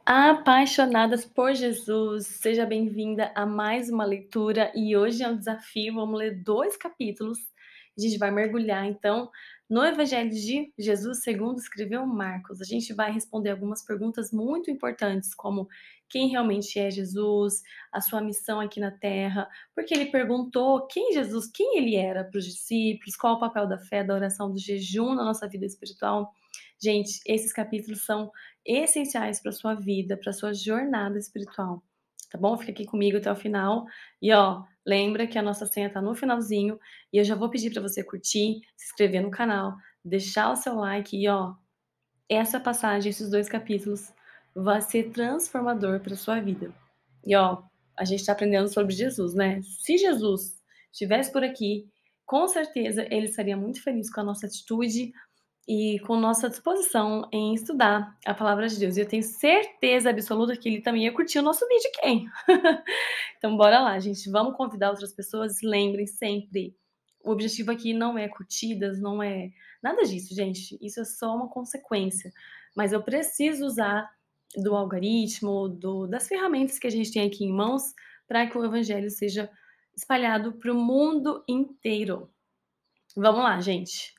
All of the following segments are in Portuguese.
Apaixonadas por Jesus, seja bem-vinda a mais uma leitura e hoje é um desafio, vamos ler 2 capítulos. A gente vai mergulhar então no Evangelho de Jesus segundo escreveu Marcos. A gente vai responder algumas perguntas muito importantes, como quem realmente é Jesus, a sua missão aqui na terra, porque ele perguntou quem ele era para os discípulos, qual o papel da fé, da oração, do jejum na nossa vida espiritual. Gente, esses capítulos são essenciais para sua vida, para sua jornada espiritual, tá bom? Fica aqui comigo até o final e, ó, lembra que a nossa senha tá no finalzinho e eu já vou pedir para você curtir, se inscrever no canal, deixar o seu like e, ó, essa passagem, esses 2 capítulos, vai ser transformador para sua vida. E, ó, a gente tá aprendendo sobre Jesus, né? Se Jesus estivesse por aqui, com certeza ele estaria muito feliz com a nossa atitude, e com nossa disposição em estudar a palavra de Deus. E eu tenho certeza absoluta que ele também ia curtir o nosso vídeo, quem? Então bora lá, gente, vamos convidar outras pessoas. Lembrem sempre, o objetivo aqui não é curtidas, não é nada disso, gente. Isso é só uma consequência. Mas eu preciso usar do algoritmo, das ferramentas que a gente tem aqui em mãos para que o evangelho seja espalhado para o mundo inteiro. Vamos lá, gente.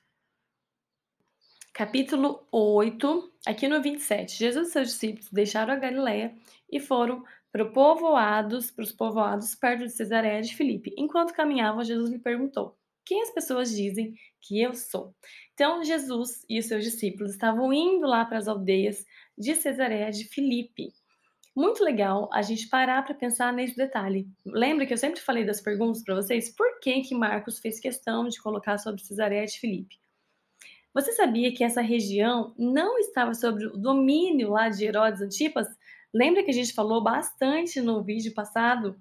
Capítulo 8, aqui no 27. Jesus e seus discípulos deixaram a Galileia e foram para os povoados perto de Cesareia de Filipe. Enquanto caminhavam, Jesus lhe perguntou: Quem as pessoas dizem que eu sou? Então, Jesus e os seus discípulos estavam indo lá para as aldeias de Cesareia de Filipe. Muito legal a gente parar para pensar nesse detalhe. Lembra que eu sempre falei das perguntas para vocês? Por que que Marcos fez questão de colocar sobre Cesareia de Filipe? Você sabia que essa região não estava sob o domínio lá de Herodes Antipas? Lembra que a gente falou bastante no vídeo passado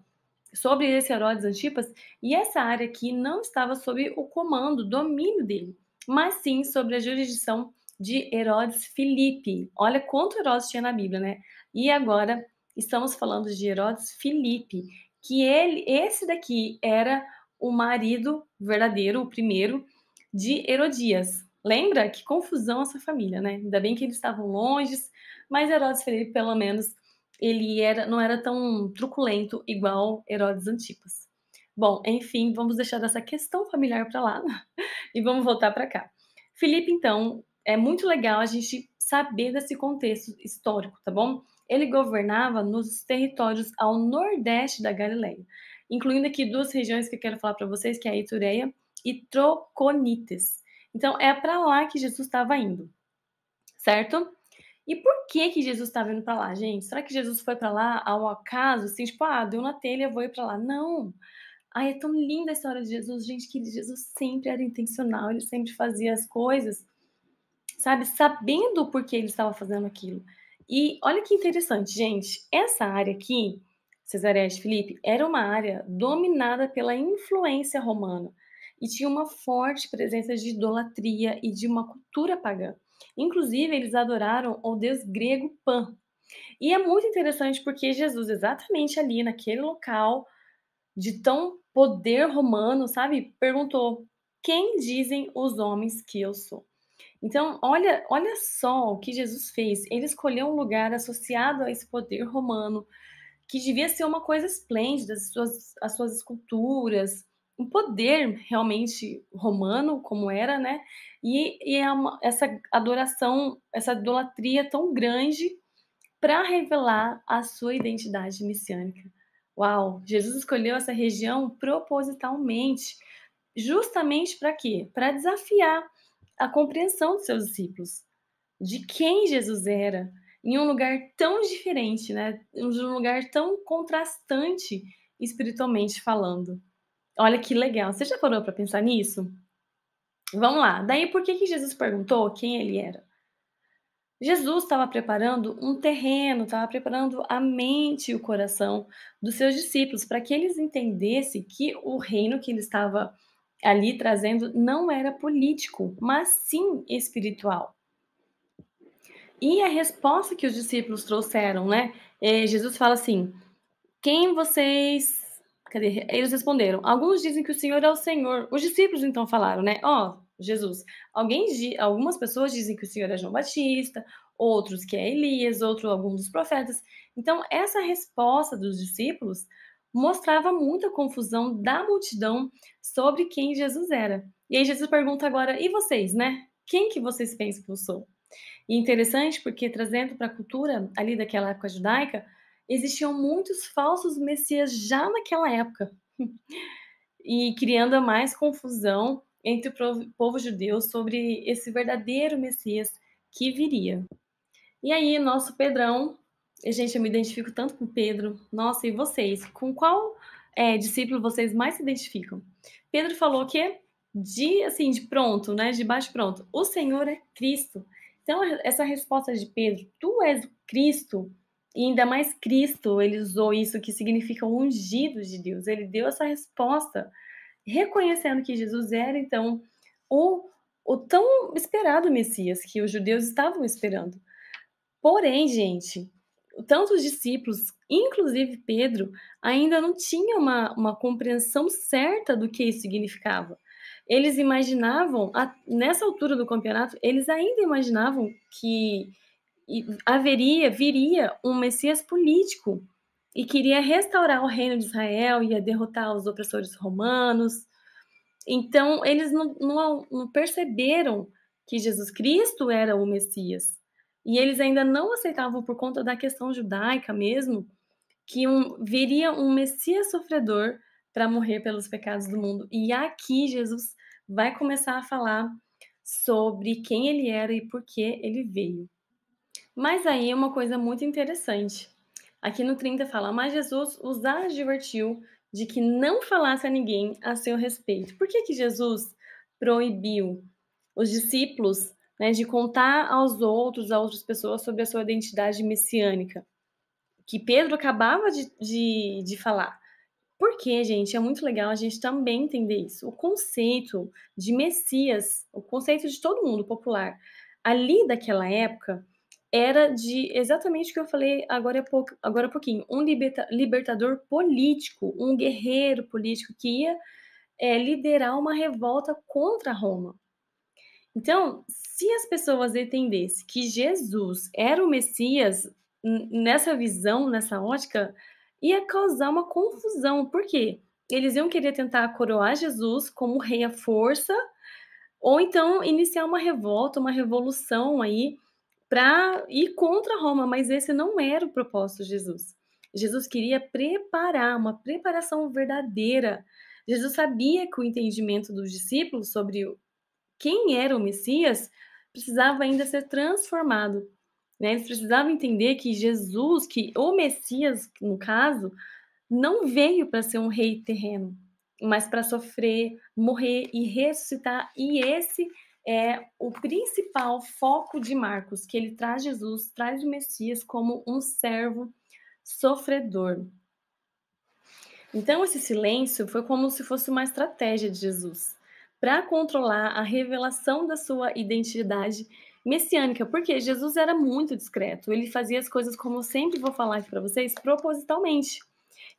sobre esse Herodes Antipas? E essa área aqui não estava sob o comando, domínio dele, mas sim sobre a jurisdição de Herodes Filipe. Olha quanto Herodes tinha na Bíblia, né? E agora estamos falando de Herodes Filipe, que esse daqui era o marido verdadeiro, o primeiro de Herodias. Lembra? Que confusão essa família, né? Ainda bem que eles estavam longes, mas Herodes Filipe, pelo menos, não era tão truculento igual Herodes Antipas. Bom, enfim, vamos deixar essa questão familiar para lá e vamos voltar para cá. Filipe, então, é muito legal a gente saber desse contexto histórico, tá bom? Ele governava nos territórios ao nordeste da Galileia, incluindo aqui 2 regiões que eu quero falar para vocês, que é a Itureia e Troconites. Então, é para lá que Jesus estava indo, certo? E por que que Jesus estava indo para lá, gente? Será que Jesus foi para lá ao acaso, assim, tipo, deu na telha, vou ir para lá? Não. Ai, é tão linda a história de Jesus, gente, que Jesus sempre era intencional, ele sempre fazia as coisas, sabe, sabendo o porquê ele estava fazendo aquilo. E olha que interessante, gente, essa área aqui, Cesareia de Filipe, era uma área dominada pela influência romana e tinha uma forte presença de idolatria e de uma cultura pagã. Inclusive, eles adoraram o deus grego Pan. E é muito interessante porque Jesus, exatamente ali naquele local de tão poder romano, sabe, perguntou: "Quem dizem os homens que eu sou?". Então, olha só o que Jesus fez. Ele escolheu um lugar associado a esse poder romano, que devia ser uma coisa esplêndida, as suas esculturas, um poder realmente romano, como era, né? E essa adoração, essa idolatria tão grande para revelar a sua identidade messiânica. Uau! Jesus escolheu essa região propositalmente, justamente para quê? Para desafiar a compreensão dos seus discípulos, de quem Jesus era, em um lugar tão diferente, né? Em um lugar tão contrastante espiritualmente falando. Olha que legal. Você já parou para pensar nisso? Vamos lá. Daí por que que Jesus perguntou quem ele era? Jesus estava preparando um terreno, estava preparando a mente e o coração dos seus discípulos para que eles entendessem que o reino que ele estava ali trazendo não era político, mas sim espiritual. E a resposta que os discípulos trouxeram, né? Jesus fala assim: quem vocês. Cadê? Eles responderam: alguns dizem que o Senhor é o Senhor. Os discípulos então falaram, né? Jesus, algumas pessoas dizem que o Senhor é João Batista, outros que é Elias, outro algum dos profetas. Então, essa resposta dos discípulos mostrava muita confusão da multidão sobre quem Jesus era. E aí Jesus pergunta agora: "E vocês, né? Quem que vocês pensam que eu sou?" E interessante porque trazendo para a cultura ali daquela época judaica, existiam muitos falsos messias já naquela época, e criando a mais confusão entre o povo judeu sobre esse verdadeiro Messias que viria. E aí, nosso Pedrão, e gente, eu me identifico tanto com Pedro. Nossa, e vocês? Com qual discípulo vocês mais se identificam? Pedro falou que de pronto, né? De bate pronto. O Senhor é Cristo. Então, essa resposta de Pedro, tu és o Cristo, e ainda mais Cristo, ele usou isso que significa o ungido de Deus. Ele deu essa resposta, reconhecendo que Jesus era, então, o, o tão esperado Messias que os judeus estavam esperando. Porém, gente, tantos discípulos, inclusive Pedro, ainda não tinha uma compreensão certa do que isso significava. Eles imaginavam, nessa altura do campeonato, eles ainda imaginavam que viria um Messias político e queria restaurar o reino de Israel, ia derrotar os opressores romanos. Então, eles não perceberam que Jesus Cristo era o Messias. E eles ainda não aceitavam, por conta da questão judaica mesmo, que viria um Messias sofredor para morrer pelos pecados do mundo. E aqui Jesus vai começar a falar sobre quem ele era e por que ele veio. Mas aí é uma coisa muito interessante. Aqui no 30 fala: "Mas Jesus os advertiu de que não falasse a ninguém a seu respeito". Por que que Jesus proibiu os discípulos, né, de contar aos outros, a outras pessoas, sobre a sua identidade messiânica? Que Pedro acabava de falar. Porque, gente, é muito legal a gente também entender isso. O conceito de Messias, o conceito de todo mundo popular, ali daquela época, era de exatamente o que eu falei agora há pouquinho, um libertador político, um guerreiro político que ia liderar uma revolta contra Roma. Então, se as pessoas entendessem que Jesus era o Messias, nessa visão, nessa ótica, ia causar uma confusão. Por quê? Eles iam querer tentar coroar Jesus como rei à força, ou então iniciar uma revolta, uma revolução aí para ir contra Roma, mas esse não era o propósito de Jesus. Jesus queria preparar, uma preparação verdadeira. Jesus sabia que o entendimento dos discípulos sobre quem era o Messias precisava ainda ser transformado, né? Eles precisavam entender que Jesus, que o Messias, no caso, não veio para ser um rei terreno, mas para sofrer, morrer e ressuscitar. E esse é o principal foco de Marcos, que ele traz Jesus, traz o Messias como um servo sofredor. Então, esse silêncio foi como se fosse uma estratégia de Jesus para controlar a revelação da sua identidade messiânica, porque Jesus era muito discreto, ele fazia as coisas, como eu sempre vou falar aqui para vocês, propositalmente.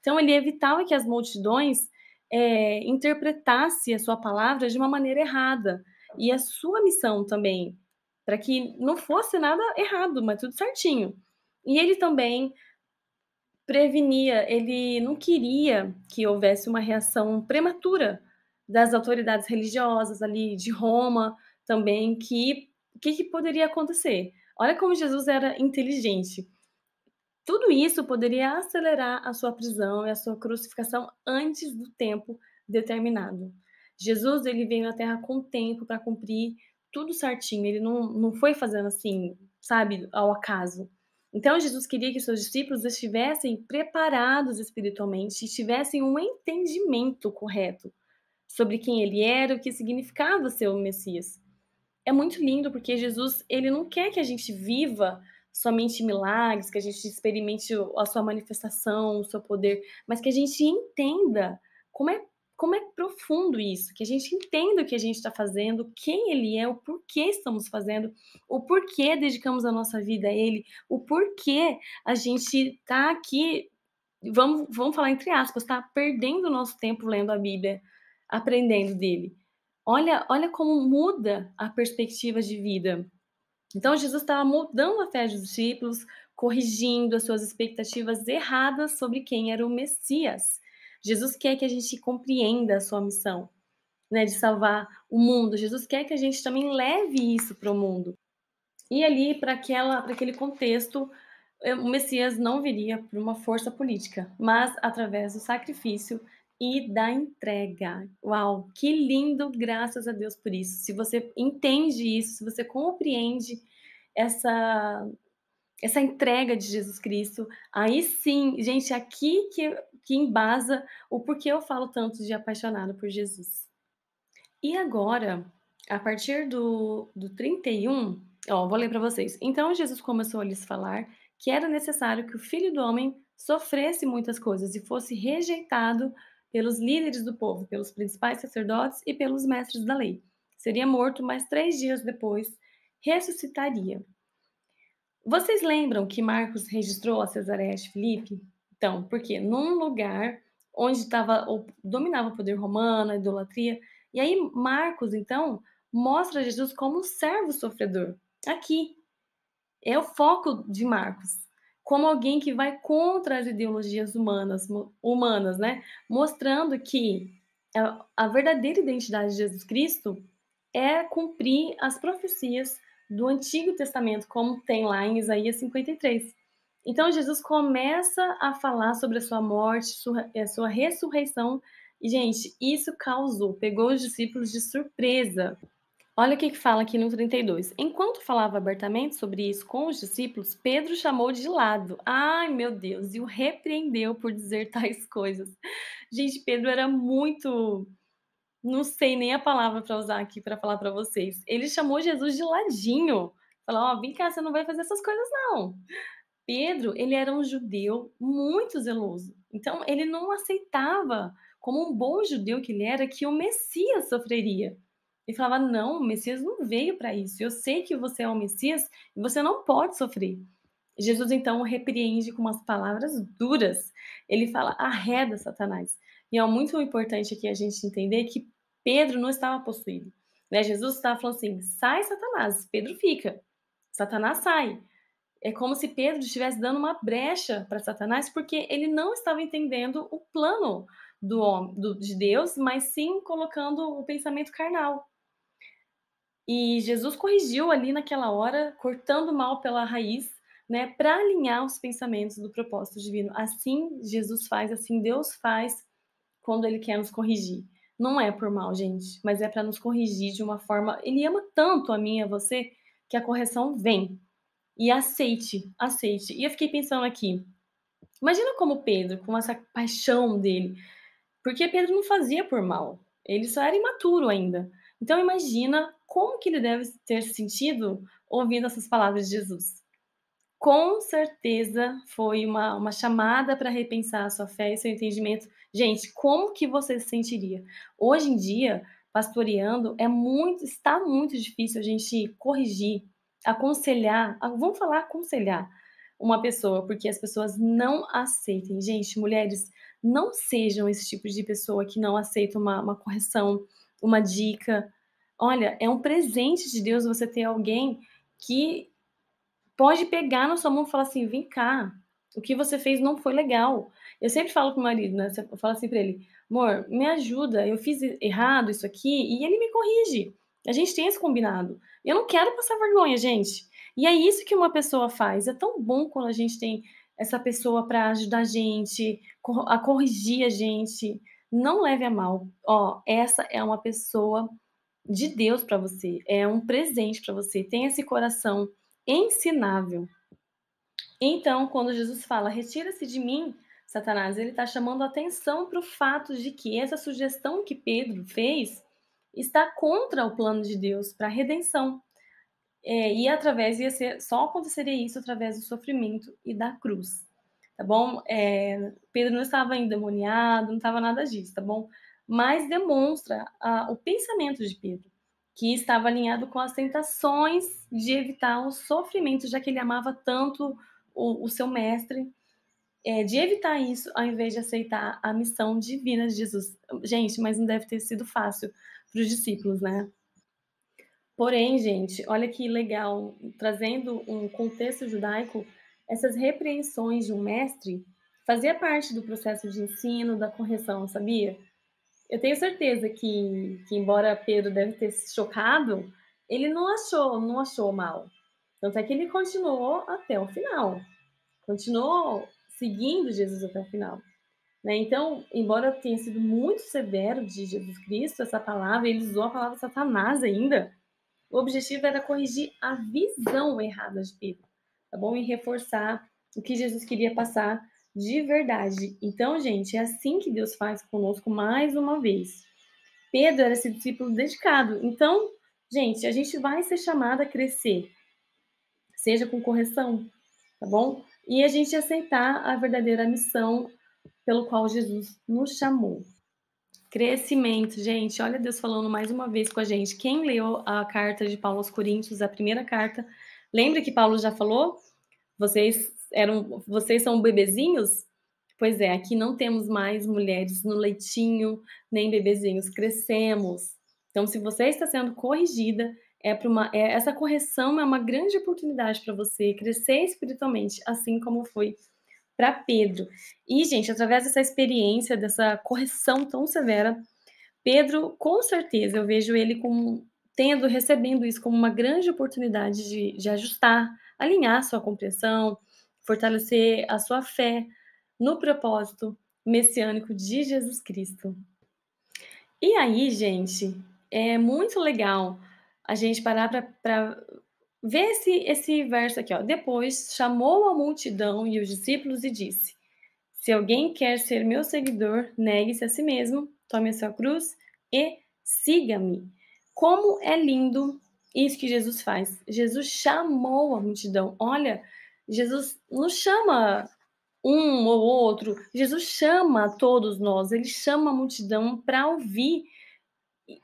Então, ele evitava que as multidões interpretassem a sua palavra de uma maneira errada, e a sua missão também, para que não fosse nada errado, mas tudo certinho. E ele também prevenia, ele não queria que houvesse uma reação prematura das autoridades religiosas ali de Roma também, que o que poderia acontecer? Olha como Jesus era inteligente. Tudo isso poderia acelerar a sua prisão e a sua crucificação antes do tempo determinado. Jesus, ele veio à Terra com tempo para cumprir tudo certinho, ele não foi fazendo assim, sabe, ao acaso. Então Jesus queria que seus discípulos estivessem preparados espiritualmente e tivessem um entendimento correto sobre quem ele era, o que significava ser o Messias. É muito lindo porque Jesus, ele não quer que a gente viva somente milagres, que a gente experimente a sua manifestação, o seu poder, mas que a gente entenda como é como é profundo isso, que a gente entenda o que a gente está fazendo, quem ele é, o porquê estamos fazendo, o porquê dedicamos a nossa vida a ele, o porquê a gente está aqui, vamos falar entre aspas, tá perdendo o nosso tempo lendo a Bíblia, aprendendo dele. Olha como muda a perspectiva de vida. Então Jesus estava mudando a fé dos discípulos, corrigindo as suas expectativas erradas sobre quem era o Messias. Jesus quer que a gente compreenda a sua missão, né, de salvar o mundo. Jesus quer que a gente também leve isso para o mundo. E ali, para aquele contexto, o Messias não viria por uma força política, mas através do sacrifício e da entrega. Uau, que lindo, graças a Deus por isso. Se você entende isso, se você compreende essa essa entrega de Jesus Cristo, aí sim, gente, aqui que embasa o porquê eu falo tanto de apaixonado por Jesus. E agora, a partir do 31, ó, vou ler para vocês. Então Jesus começou a lhes falar que era necessário que o Filho do Homem sofresse muitas coisas e fosse rejeitado pelos líderes do povo, pelos principais sacerdotes e pelos mestres da lei. Seria morto, mas 3 dias depois ressuscitaria. Vocês lembram que Marcos registrou a Cesareia de Filipe? Então, porque num lugar onde dominava o poder romano, a idolatria, e aí Marcos, então, mostra Jesus como um servo sofredor. Aqui é o foco de Marcos, como alguém que vai contra as ideologias humanas, né? Mostrando que a verdadeira identidade de Jesus Cristo é cumprir as profecias do Antigo Testamento, como tem lá em Isaías 53. Então Jesus começa a falar sobre a sua morte, sua ressurreição, e gente, isso pegou os discípulos de surpresa. Olha o que fala aqui no 32. Enquanto falava abertamente sobre isso com os discípulos, Pedro chamou de lado. Ai, meu Deus, e o repreendeu por dizer tais coisas. Gente, Pedro era muito, não sei nem a palavra para usar aqui para falar para vocês. Ele chamou Jesus de ladinho. Falou: "Ó, vem cá, você não vai fazer essas coisas não". Pedro, ele era um judeu muito zeloso. Então ele não aceitava, como um bom judeu que ele era, que o Messias sofreria. Ele falava: "Não, o Messias não veio para isso. Eu sei que você é o Messias e você não pode sofrer". Jesus então o repreende com umas palavras duras. Ele fala: "Arreda, Satanás". E é muito importante aqui a gente entender que Pedro não estava possuído, né? Jesus estava falando assim: "Sai, Satanás". Pedro fica. Satanás sai. É como se Pedro estivesse dando uma brecha para Satanás, porque ele não estava entendendo o plano de Deus, mas sim colocando o pensamento carnal. E Jesus corrigiu ali naquela hora, cortando o mal pela raiz, né, para alinhar os pensamentos do propósito divino. Assim Jesus faz, assim Deus faz quando ele quer nos corrigir. Não é por mal, gente, mas é para nos corrigir de uma forma. Ele ama tanto a mim e a você que a correção vem. E aceite, aceite. E eu fiquei pensando aqui, imagina como Pedro, com essa paixão dele, porque Pedro não fazia por mal, ele só era imaturo ainda. Então imagina como que ele deve ter se sentido ouvindo essas palavras de Jesus. Com certeza foi uma chamada para repensar a sua fé e seu entendimento. Gente, como que você se sentiria? Hoje em dia, pastoreando, está muito difícil a gente corrigir, aconselhar, vamos falar aconselhar uma pessoa, porque as pessoas não aceitem. Gente, mulheres, não sejam esse tipo de pessoa que não aceita uma correção, uma dica. Olha, é um presente de Deus você ter alguém que pode pegar na sua mão e falar assim: "Vem cá, o que você fez não foi legal". Eu sempre falo com o marido, né, eu falo assim pra ele: "Amor, me ajuda, eu fiz errado isso aqui", e ele me corrige. A gente tem esse combinado. Eu não quero passar vergonha, gente. E é isso que uma pessoa faz. É tão bom quando a gente tem essa pessoa pra ajudar a gente, a corrigir a gente. Não leve a mal. Ó, essa é uma pessoa de Deus para você, é um presente para você. Tem esse coração ensinável. Então, quando Jesus fala: "Retira-se de mim, Satanás", ele está chamando atenção para o fato de que essa sugestão que Pedro fez está contra o plano de Deus para a redenção. E através ia ser só aconteceria isso através do sofrimento e da cruz, tá bom? Pedro não estava endemoniado, não estava nada disso, tá bom? Mas demonstra o pensamento de Pedro, que estava alinhado com as tentações de evitar o sofrimento, já que ele amava tanto o seu mestre, de evitar isso ao invés de aceitar a missão divina de Jesus. Gente, mas não deve ter sido fácil para os discípulos, né? Porém, gente, olha que legal, trazendo um contexto judaico, essas repreensões de um mestre fazia parte do processo de ensino, da correção, sabia? Eu tenho certeza que embora Pedro deve ter se chocado, ele não achou mal. Tanto é que ele continuou até o final, continuou seguindo Jesus até o final, né. Então, embora tenha sido muito severo de Jesus Cristo essa palavra, ele usou a palavra Satanás ainda, o objetivo era corrigir a visão errada de Pedro, tá bom? E reforçar o que Jesus queria passar de verdade. Então, gente, é assim que Deus faz conosco mais uma vez. Pedro era esse discípulo dedicado. Então, gente, a gente vai ser chamado a crescer, seja com correção, tá bom? E a gente aceitar a verdadeira missão pelo qual Jesus nos chamou. Crescimento, gente, olha Deus falando mais uma vez com a gente. Quem leu a carta de Paulo aos Coríntios, a primeira carta, lembra que Paulo já falou? Vocês são bebezinhos? Pois é, aqui não temos mais mulheres no leitinho, nem bebezinhos, crescemos. Então, se você está sendo corrigida, essa correção é uma grande oportunidade para você crescer espiritualmente, assim como foi para Pedro. E, gente, através dessa experiência, dessa correção tão severa, Pedro, com certeza, eu vejo ele como recebendo isso como uma grande oportunidade de ajustar, alinhar sua compreensão, fortalecer a sua fé no propósito messiânico de Jesus Cristo. E aí, gente, é muito legal a gente parar para ver esse verso aqui, ó. Depois chamou a multidão e os discípulos e disse: Se alguém quer ser meu seguidor, negue-se a si mesmo, tome a sua cruz e siga-me. Como é lindo isso que Jesus faz. Jesus chamou a multidão. Olha, Jesus não chama um ou outro, Jesus chama todos nós, ele chama a multidão para ouvir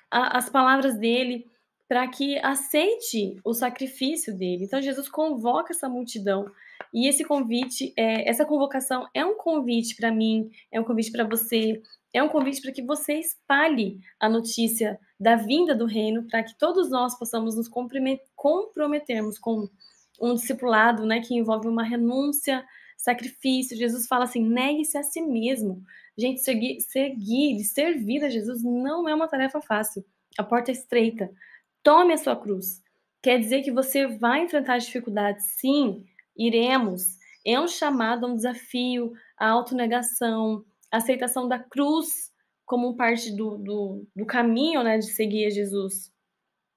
as palavras dele, para que aceite o sacrifício dele. Então Jesus convoca essa multidão e esse convite, essa convocação é um convite para mim, é um convite para você, é um convite para que você espalhe a notícia da vinda do reino, para que todos nós possamos nos comprometermos com um discipulado, né, que envolve uma renúncia, sacrifício. Jesus fala assim: negue-se a si mesmo. Gente, seguir e servir a Jesus não é uma tarefa fácil. A porta é estreita. Tome a sua cruz. Quer dizer que você vai enfrentar dificuldades? Sim, iremos. É um chamado, um desafio, a autonegação, a aceitação da cruz como parte do caminho, né, de seguir a Jesus.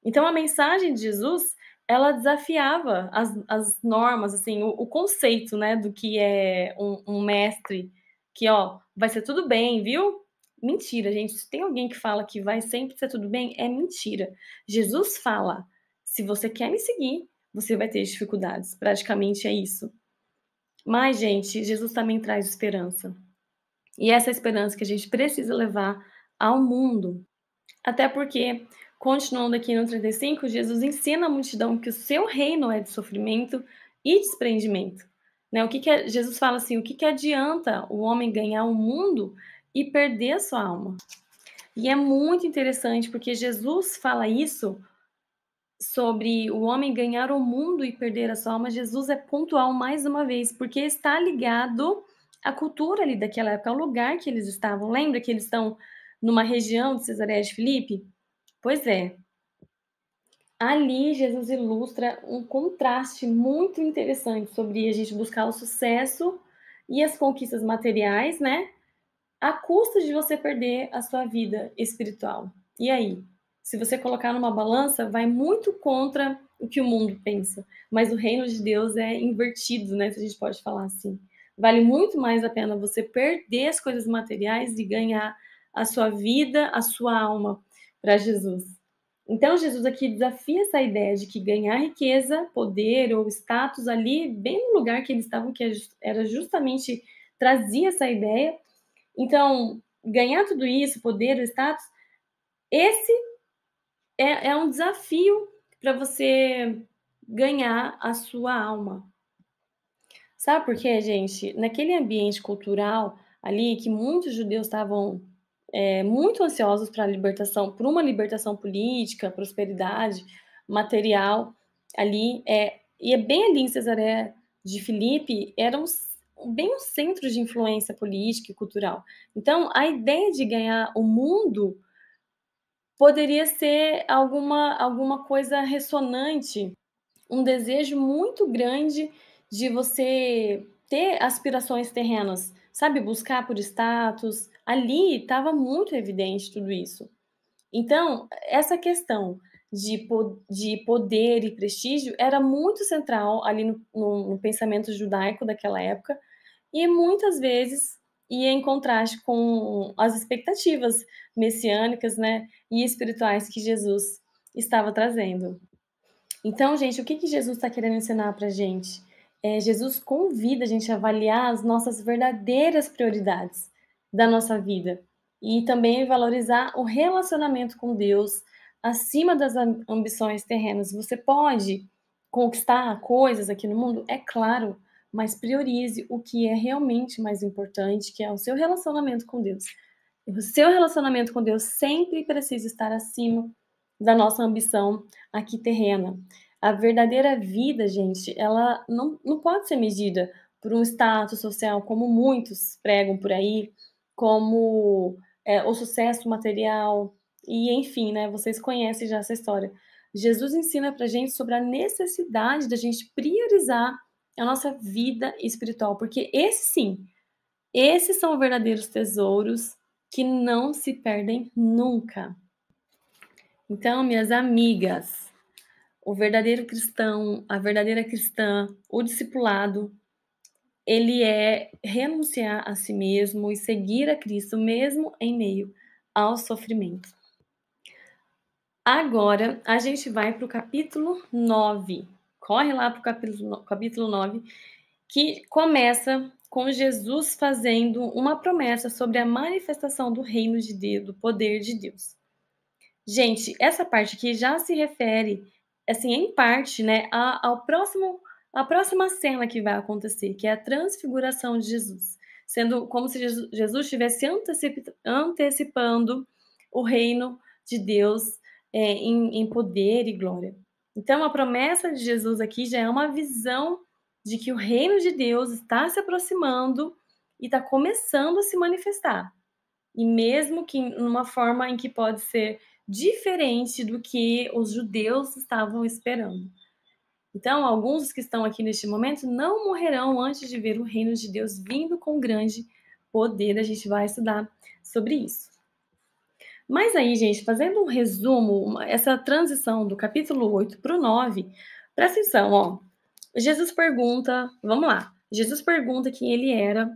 Então a mensagem de Jesus, ela desafiava as normas, assim, o conceito, né, do que é um mestre, que ó, vai ser tudo bem, viu? Mentira, gente. Se tem alguém que fala que vai sempre ser tudo bem, é mentira. Jesus fala: se você quer me seguir, você vai ter dificuldades. Praticamente é isso. Mas, gente, Jesus também traz esperança. E essa esperança que a gente precisa levar ao mundo. Até porque, continuando aqui no 35, Jesus ensina a multidão que o seu reino é de sofrimento e desprendimento. Né? Jesus fala assim: o que adianta o homem ganhar o mundo e perder a sua alma? E é muito interessante porque Jesus fala isso sobre o homem ganhar o mundo e perder a sua alma. Jesus é pontual mais uma vez, porque está ligado à cultura ali daquela época, ao lugar que eles estavam. Lembra que eles estão numa região de Cesareia de Filipe? Pois é, ali Jesus ilustra um contraste muito interessante sobre a gente buscar o sucesso e as conquistas materiais, né, à custa de você perder a sua vida espiritual. E aí? Se você colocar numa balança, vai muito contra o que o mundo pensa, mas o reino de Deus é invertido, né, se a gente pode falar assim. Vale muito mais a pena você perder as coisas materiais e ganhar a sua vida, a sua alma para Jesus. Então Jesus aqui desafia essa ideia de que ganhar riqueza, poder ou status ali, bem no lugar que eles estavam, que era justamente trazia essa ideia. Então, ganhar tudo isso, poder, o status, esse é um desafio para você ganhar a sua alma. Sabe por quê, gente? Naquele ambiente cultural ali, que muitos judeus estavam muito ansiosos para a libertação, por uma libertação política, prosperidade, material ali, e é bem ali em Cesareia de Filipe, era bem um centro de influência política e cultural. Então, a ideia de ganhar o mundo poderia ser alguma coisa ressonante, um desejo muito grande de você ter aspirações terrenas, sabe, buscar por status. Ali estava muito evidente tudo isso. Então, essa questão de poder e prestígio era muito central ali no pensamento judaico daquela época, e muitas vezes ia em contraste com as expectativas messiânicas, né, e espirituais que Jesus estava trazendo. Então, gente, o que Jesus está querendo ensinar para a gente? Jesus convida a gente a avaliar as nossas verdadeiras prioridades da nossa vida e também valorizar o relacionamento com Deus acima das ambições terrenas. Você pode conquistar coisas aqui no mundo? É claro, mas priorize o que é realmente mais importante, que é o seu relacionamento com Deus. O seu relacionamento com Deus sempre precisa estar acima da nossa ambição aqui terrena. A verdadeira vida, gente, ela não pode ser medida por um status social, como muitos pregam por aí, como o sucesso material, e enfim, né? Vocês conhecem já essa história. Jesus ensina pra gente sobre a necessidade da gente priorizar a nossa vida espiritual, porque esse sim, esses são verdadeiros tesouros que não se perdem nunca. Então, minhas amigas, o verdadeiro cristão, a verdadeira cristã, o discipulado, ele é renunciar a si mesmo e seguir a Cristo mesmo em meio ao sofrimento. Agora a gente vai para o capítulo 9. Corre lá para o capítulo 9, que começa com Jesus fazendo uma promessa sobre a manifestação do reino de Deus, do poder de Deus. Gente, essa parte aqui já se refere, assim, em parte, né, à próxima cena que vai acontecer, que é a transfiguração de Jesus, sendo como se Jesus estivesse antecipando o reino de Deus em poder e glória. Então, a promessa de Jesus aqui já é uma visão de que o reino de Deus está se aproximando e está começando a se manifestar. E mesmo que numa forma em que pode ser diferente do que os judeus estavam esperando. Então, alguns que estão aqui neste momento não morrerão antes de ver o reino de Deus vindo com grande poder. A gente vai estudar sobre isso. Mas aí, gente, fazendo um resumo, essa transição do capítulo 8 para o 9, presta atenção, ó. Jesus pergunta, vamos lá. Jesus pergunta quem ele era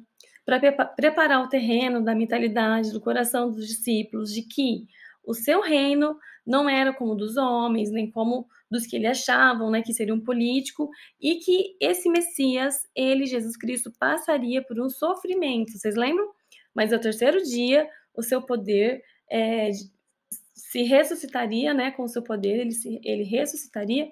para preparar o terreno da mentalidade do coração dos discípulos de que o seu reino não era como o dos homens, nem como dos que ele achavam, né, que seria um político, e que esse Messias, ele, Jesus Cristo, passaria por um sofrimento. Vocês lembram? Mas ao terceiro dia, o seu poder se ressuscitaria, né, com o seu poder, ele ressuscitaria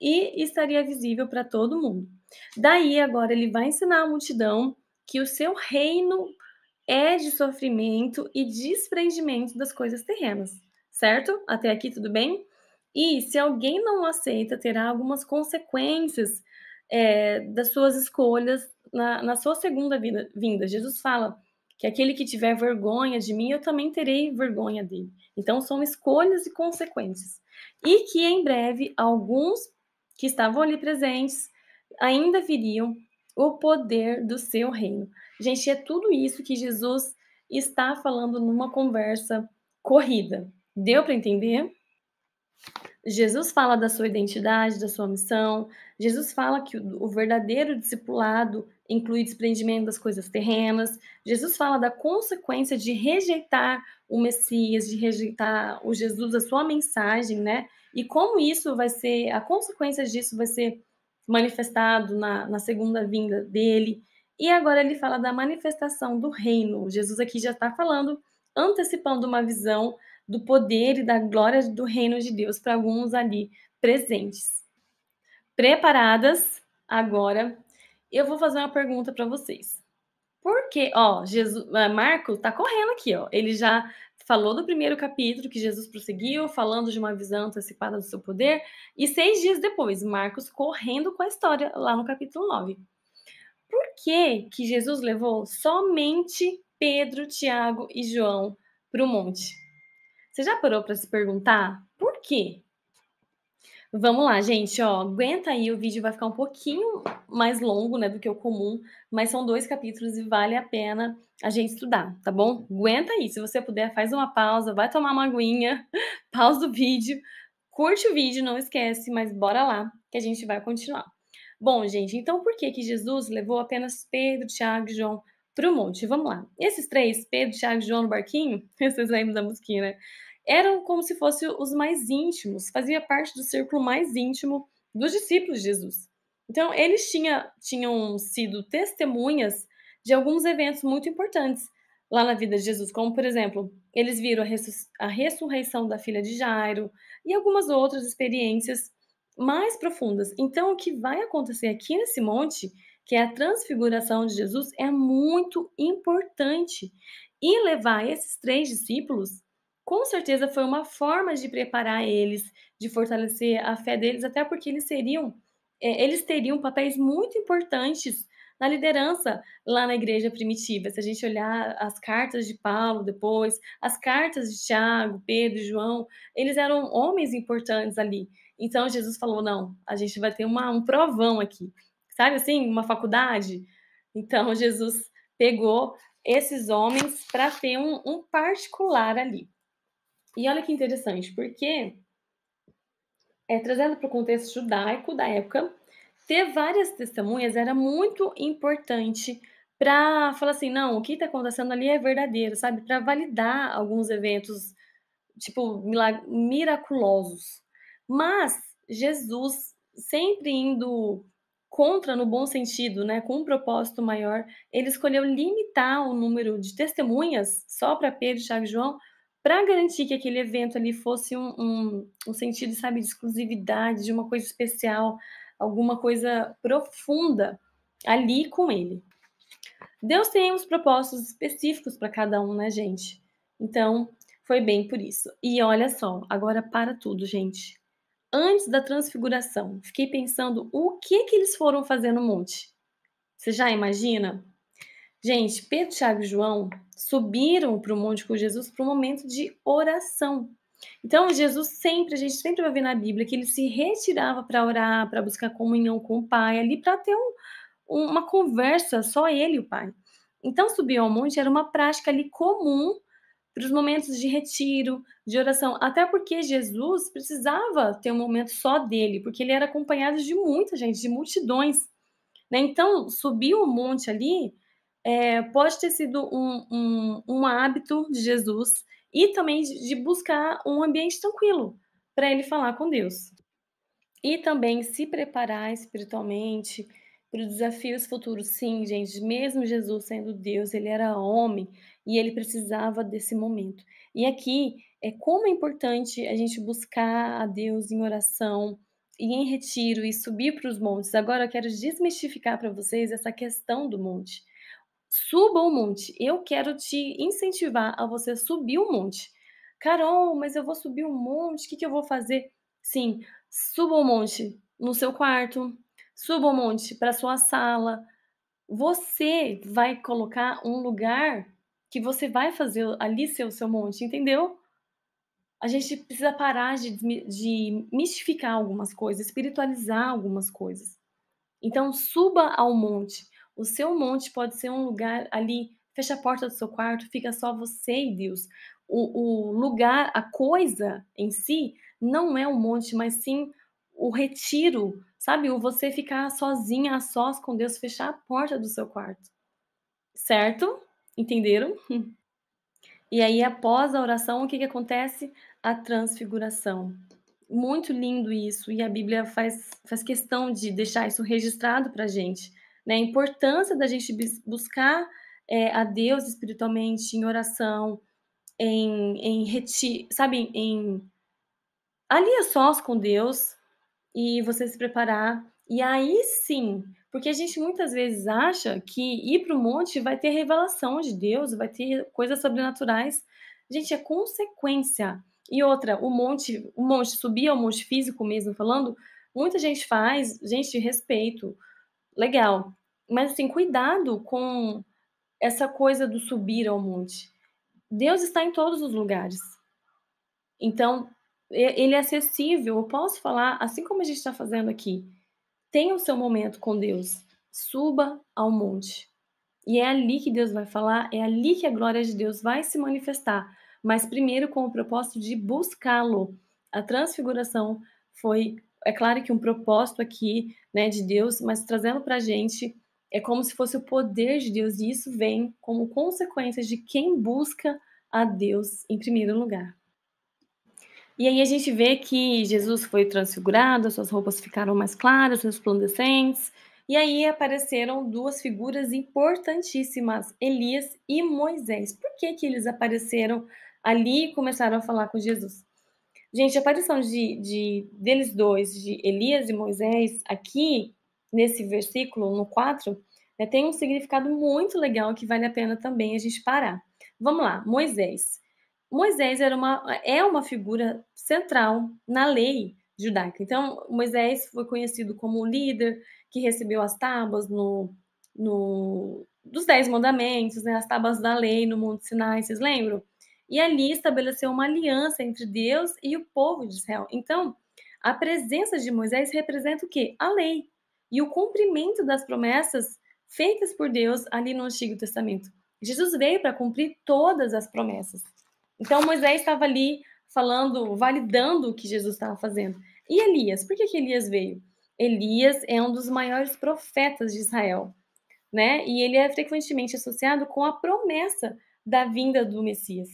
e estaria visível para todo mundo. Daí, agora, ele vai ensinar a multidão que o seu reino é de sofrimento e desprendimento das coisas terrenas, certo? Até aqui tudo bem? E se alguém não aceita, terá algumas consequências das suas escolhas na sua segunda vinda. Jesus fala que aquele que tiver vergonha de mim, eu também terei vergonha dele. Então, são escolhas e consequências. E que em breve, alguns que estavam ali presentes ainda viriam o poder do seu reino. Gente, é tudo isso que Jesus está falando numa conversa corrida. Deu para entender? Jesus fala da sua identidade, da sua missão. Jesus fala que o verdadeiro discipulado inclui desprendimento das coisas terrenas. Jesus fala da consequência de rejeitar o Messias, de rejeitar o Jesus, a sua mensagem, né? E como isso vai ser, a consequência disso vai ser manifestado na segunda vinda dele. E agora ele fala da manifestação do reino. Jesus aqui já está falando, antecipando uma visão do poder e da glória do reino de Deus para alguns ali presentes. Preparadas? Agora eu vou fazer uma pergunta para vocês. Por que, ó, Jesus, Marco tá correndo aqui, ó. Ele já falou do primeiro capítulo, que Jesus prosseguiu, falando de uma visão antecipada do seu poder, e 6 dias depois, Marcos correndo com a história lá no capítulo 9. Por que Jesus levou somente Pedro, Tiago e João para o monte? Você já parou para se perguntar por quê? Vamos lá, gente, ó, aguenta aí, o vídeo vai ficar um pouquinho mais longo, né, do que o comum, mas são 2 capítulos e vale a pena a gente estudar, tá bom? Aguenta aí, se você puder, faz uma pausa, vai tomar uma aguinha, pausa o vídeo, curte o vídeo, não esquece, mas bora lá, que a gente vai continuar. Bom, gente, então por que Jesus levou apenas Pedro, Tiago e João para o monte? Vamos lá. Esses 3, Pedro, Tiago e João no barquinho, vocês lembram da musiquinha, né? Eram como se fossem os mais íntimos, fazia parte do círculo mais íntimo dos discípulos de Jesus. Então, eles tinham sido testemunhas de alguns eventos muito importantes lá na vida de Jesus, como, por exemplo, eles viram a ressurreição da filha de Jairo e algumas outras experiências mais profundas. Então, o que vai acontecer aqui nesse monte, que é a transfiguração de Jesus, é muito importante. E levar esses 3 discípulos com certeza foi uma forma de preparar eles, de fortalecer a fé deles, até porque eles teriam papéis muito importantes na liderança lá na igreja primitiva. Se a gente olhar as cartas de Paulo depois, as cartas de Tiago, Pedro e João, eles eram homens importantes ali. Então Jesus falou: "Não, a gente vai ter um provão aqui", sabe assim, uma faculdade? Então Jesus pegou esses homens para ter um particular ali. E olha que interessante, porque, trazendo para o contexto judaico da época, ter várias testemunhas era muito importante para falar assim: "Não, o que está acontecendo ali é verdadeiro", sabe, para validar alguns eventos, tipo, miraculosos. Mas Jesus sempre indo contra no bom sentido, né, com um propósito maior, ele escolheu limitar o número de testemunhas só para Pedro, Tiago e João, para garantir que aquele evento ali fosse um sentido, sabe, de exclusividade, de uma coisa especial, alguma coisa profunda ali com ele. Deus tem uns propósitos específicos para cada um, né, gente? Então, foi bem por isso. E olha só, agora para tudo, gente. Antes da transfiguração, fiquei pensando o que eles foram fazer no monte. Você já imagina? Gente, Pedro, Tiago e João subiram para o monte com Jesus para um momento de oração. Então, a gente sempre vai ver na Bíblia que ele se retirava para orar, para buscar comunhão com o Pai, ali para ter uma conversa, só ele e o Pai. Então, subir ao monte era uma prática ali comum para os momentos de retiro, de oração, até porque Jesus precisava ter um momento só dele, porque ele era acompanhado de muita gente, de multidões, né? Então, subir o monte ali pode ter sido um hábito de Jesus e também de buscar um ambiente tranquilo para ele falar com Deus. E também se preparar espiritualmente para os desafios futuros. Sim, gente, mesmo Jesus sendo Deus, ele era homem e ele precisava desse momento. E aqui é como é importante a gente buscar a Deus em oração e em retiro e subir para os montes. Agora eu quero desmistificar para vocês essa questão do monte. Suba o monte. Eu quero te incentivar a você subir o monte. Carol, mas eu vou subir um monte, o que eu vou fazer? Sim, suba o monte no seu quarto, suba o monte para sua sala. Você vai colocar um lugar que você vai fazer ali ser o seu monte, entendeu? A gente precisa parar de mistificar algumas coisas, espiritualizar algumas coisas. Então suba ao monte. O seu monte pode ser um lugar ali, fecha a porta do seu quarto, fica só você e Deus. O lugar, a coisa em si, não é o monte, mas sim o retiro, sabe? O você ficar sozinha, a sós com Deus, fechar a porta do seu quarto. Certo? Entenderam? E aí, após a oração, o que acontece? A transfiguração. Muito lindo isso, e a Bíblia faz questão de deixar isso registrado pra gente, né, a importância da gente buscar, a Deus espiritualmente, em oração, em reti sabe, ali a sós com Deus, e você se preparar, e aí sim, porque a gente muitas vezes acha que ir para o monte vai ter revelação de Deus, vai ter coisas sobrenaturais. Gente, é consequência. E outra, o monte subir ao monte físico mesmo falando, muita gente faz, gente de respeito, legal. Mas assim, cuidado com essa coisa do subir ao monte. Deus está em todos os lugares. Então, ele é acessível. Eu posso falar, assim como a gente está fazendo aqui, tenha o seu momento com Deus. Suba ao monte. E é ali que Deus vai falar, é ali que a glória de Deus vai se manifestar, mas primeiro com o propósito de buscá-lo. A transfiguração foi, é claro que um propósito aqui, né, de Deus, mas trazendo para a gente, é como se fosse o poder de Deus, e isso vem como consequência de quem busca a Deus em primeiro lugar. E aí a gente vê que Jesus foi transfigurado, as suas roupas ficaram mais claras, resplandecentes, e aí apareceram duas figuras importantíssimas, Elias e Moisés. Por que que eles apareceram ali e começaram a falar com Jesus? Gente, a aparição deles dois, de Elias e Moisés, aqui nesse versículo, no 4, né, tem um significado muito legal que vale a pena também a gente parar. Vamos lá, Moisés. Moisés é uma figura central na lei judaica. Então, Moisés foi conhecido como o líder que recebeu as tábuas dos 10 mandamentos, né, as tábuas da lei no Monte Sinai, vocês lembram? E ali estabeleceu uma aliança entre Deus e o povo de Israel. Então, a presença de Moisés representa o quê? A lei e o cumprimento das promessas feitas por Deus ali no Antigo Testamento. Jesus veio para cumprir todas as promessas. Então, Moisés estava ali falando, validando o que Jesus estava fazendo. E Elias? Por que que Elias veio? Elias é um dos maiores profetas de Israel, né? E ele é frequentemente associado com a promessa da vinda do Messias.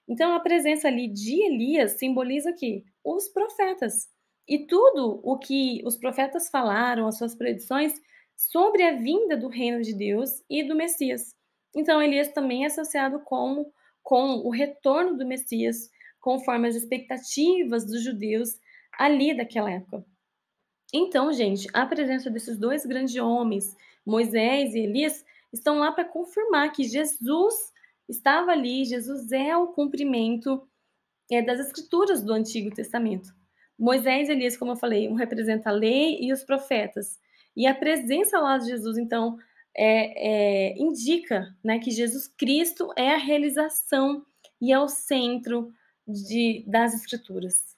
Então, a presença ali de Elias simboliza o quê? Os profetas. E tudo o que os profetas falaram, as suas predições sobre a vinda do reino de Deus e do Messias. Então, Elias também é associado com o retorno do Messias, conforme as expectativas dos judeus ali daquela época. Então, gente, a presença desses dois grandes homens, Moisés e Elias, estão lá para confirmar que Jesus estava ali, Jesus é o cumprimento das escrituras do Antigo Testamento. Moisés e Elias, como eu falei, um representa a lei e os profetas. E a presença lá de Jesus, então, indica, né, que Jesus Cristo é a realização e é o centro das escrituras.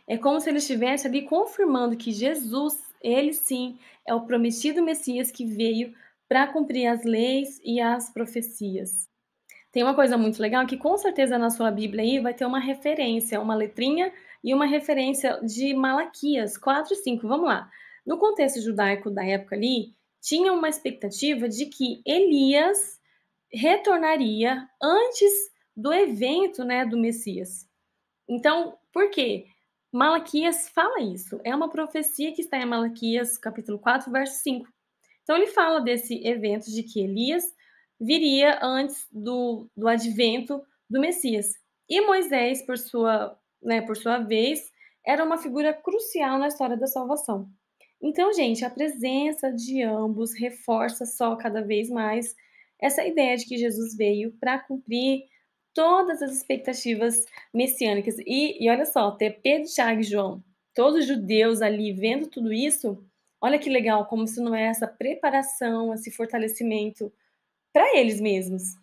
É como se ele estivesse ali confirmando que Jesus, ele sim, é o prometido Messias que veio para cumprir as leis e as profecias. Tem uma coisa muito legal que com certeza na sua Bíblia aí vai ter uma referência, uma letrinha e uma referência de Malaquias 4 e 5. Vamos lá. No contexto judaico da época ali, tinha uma expectativa de que Elias retornaria antes do evento, né, do Messias. Então, por quê? Malaquias fala isso. É uma profecia que está em Malaquias, capítulo 4, verso 5. Então, ele fala desse evento de que Elias viria antes do advento do Messias. E Moisés, por sua vez, era uma figura crucial na história da salvação. Então, gente, a presença de ambos reforça só cada vez mais essa ideia de que Jesus veio para cumprir todas as expectativas messiânicas. E olha só, ter Pedro, Tiago e João, todos judeus ali vendo tudo isso, olha que legal, como se não é essa preparação, esse fortalecimento para eles mesmos,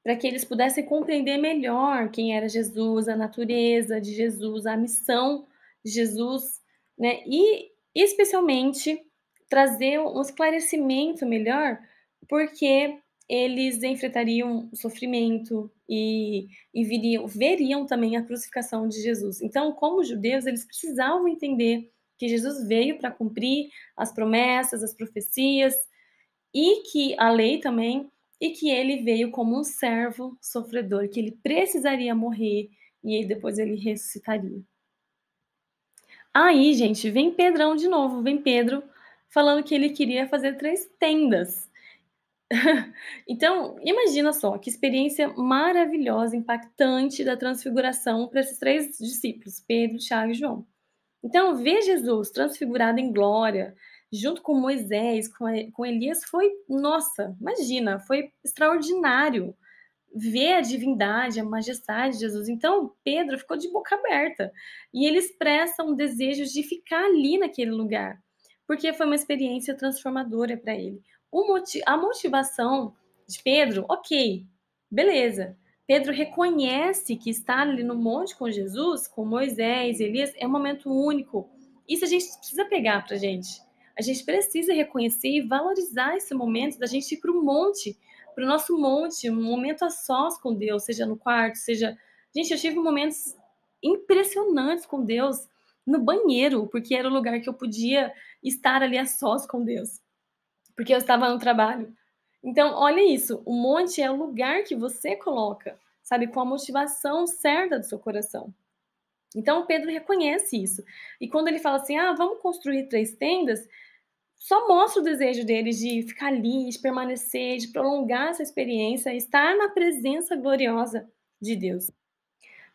para que eles pudessem compreender melhor quem era Jesus, a natureza de Jesus, a missão de Jesus, né? E especialmente trazer um esclarecimento melhor, porque eles enfrentariam sofrimento e veriam também a crucificação de Jesus. Então, como judeus, eles precisavam entender que Jesus veio para cumprir as promessas, as profecias, e que a lei também, e que ele veio como um servo sofredor, que ele precisaria morrer e depois ele ressuscitaria. Aí, gente, vem Pedrão de novo, vem Pedro falando que ele queria fazer 3 tendas. Então, imagina só que experiência maravilhosa, impactante da transfiguração para esses 3 discípulos, Pedro, Tiago e João. Então, ver Jesus transfigurado em glória, junto com Moisés, com Elias, foi, nossa, imagina, foi extraordinário. ver a divindade, a majestade de Jesus. Então, Pedro ficou de boca aberta e ele expressa um desejo de ficar ali naquele lugar, porque foi uma experiência transformadora para ele. A motivação de Pedro, ok, beleza. Pedro reconhece que estar ali no monte com Jesus, com Moisés, Elias, é um momento único. Isso a gente precisa pegar para gente. A gente precisa reconhecer e valorizar esse momento da gente ir para o monte, para o nosso monte, um momento a sós com Deus, seja no quarto, seja. Gente, eu tive momentos impressionantes com Deus no banheiro, porque era o lugar que eu podia estar ali a sós com Deus, porque eu estava no trabalho. Então, olha isso, o monte é o lugar que você coloca, sabe, com a motivação certa do seu coração. Então, Pedro reconhece isso. E quando ele fala assim: ah, vamos construir 3 tendas, só mostra o desejo dele de ficar ali, de permanecer, de prolongar essa experiência, estar na presença gloriosa de Deus.